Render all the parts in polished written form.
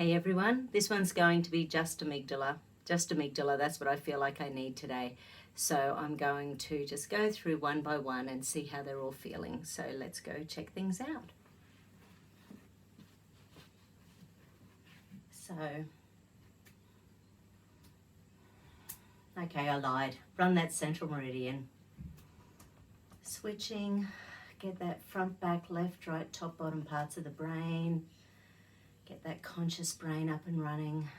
Hey everyone, this one's going to be just amygdala. Just amygdala, that's what I feel like I need today. So I'm going to just go through one by one and see how they're all feeling. So let's go check things out. So, okay, I lied. Run that central meridian. Switching, get that front, back, left, right, top, bottom parts of the brain. Get that conscious brain up and running.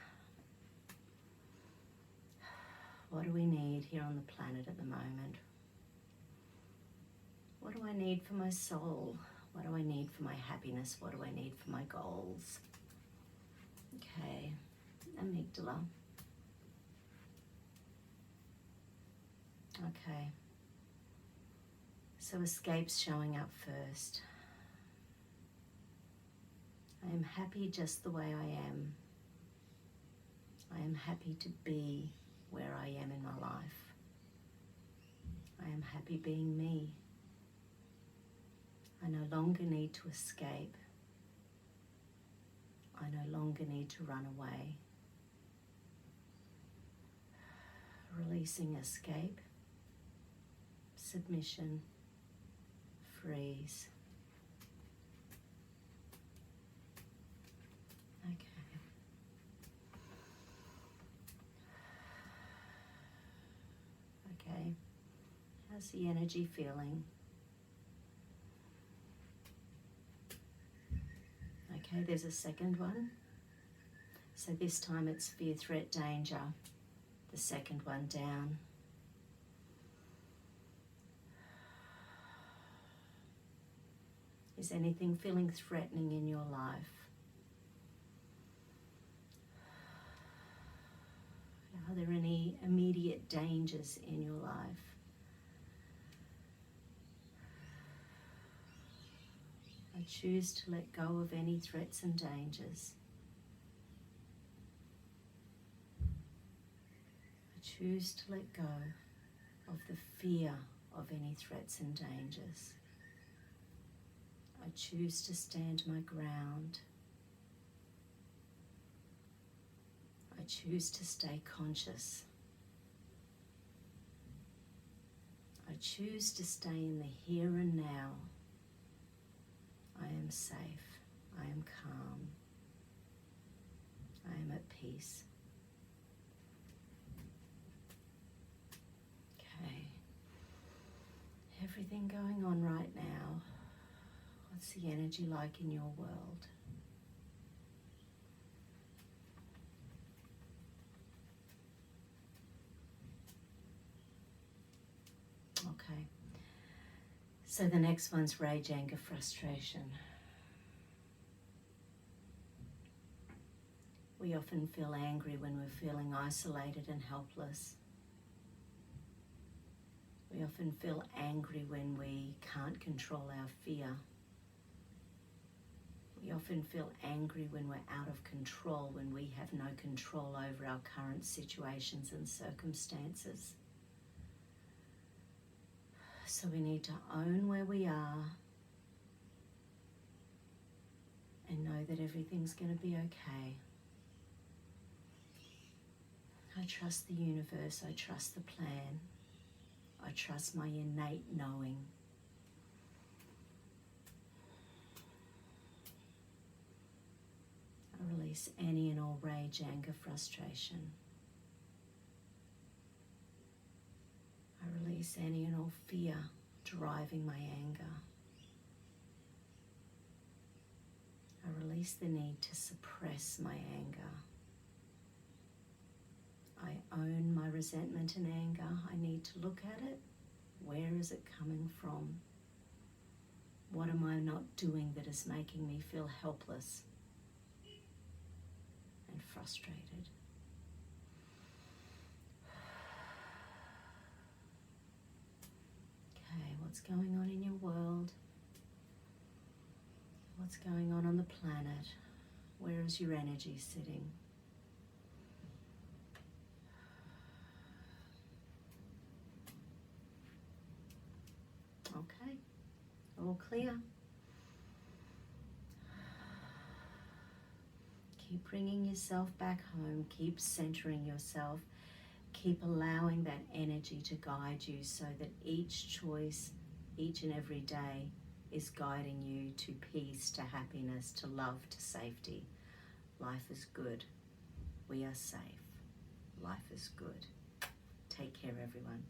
What do we need here on the planet at the moment? What do I need for my soul? What do I need for my happiness? What do I need for my goals? Okay, amygdala. Okay, so escape's showing up first. I am happy just the way I am. I am happy to be where I am in my life. I am happy being me. I no longer need to escape. I no longer need to run away. Releasing escape, submission, freeze. Okay. Okay. How's the energy feeling? Okay, there's a second one. So this time it's fear, threat, danger. The second one down. Is anything feeling threatening in your life? Are there any immediate dangers in your life? I choose to let go of any threats and dangers. I choose to let go of the fear of any threats and dangers. I choose to stand my ground. I choose to stay conscious. I choose to stay in the here and now. I am safe. I am calm. I am at peace. Okay. Everything going on right now. What's the energy like in your world? Okay. So the next one's rage, anger, frustration. We often feel angry when we're feeling isolated and helpless. We often feel angry when we can't control our fear. We often feel angry when we're out of control, when we have no control over our current situations and circumstances. So we need to own where we are and know that everything's going to be okay. I trust the universe, I trust the plan, I trust my innate knowing. I release any and all rage, anger, frustration. I release any and all fear driving my anger. I release the need to suppress my anger. I own my resentment and anger. I need to look at it. Where is it coming from? What am I not doing that is making me feel helpless and frustrated? Okay, what's going on in your world? What's going on the planet? Where is your energy sitting? Okay, all clear. Keep bringing yourself back home. Keep centering yourself. Keep allowing that energy to guide you so that each choice, each and every day, is guiding you to peace, to happiness, to love, to safety. Life is good. We are safe. Life is good. Take care, everyone.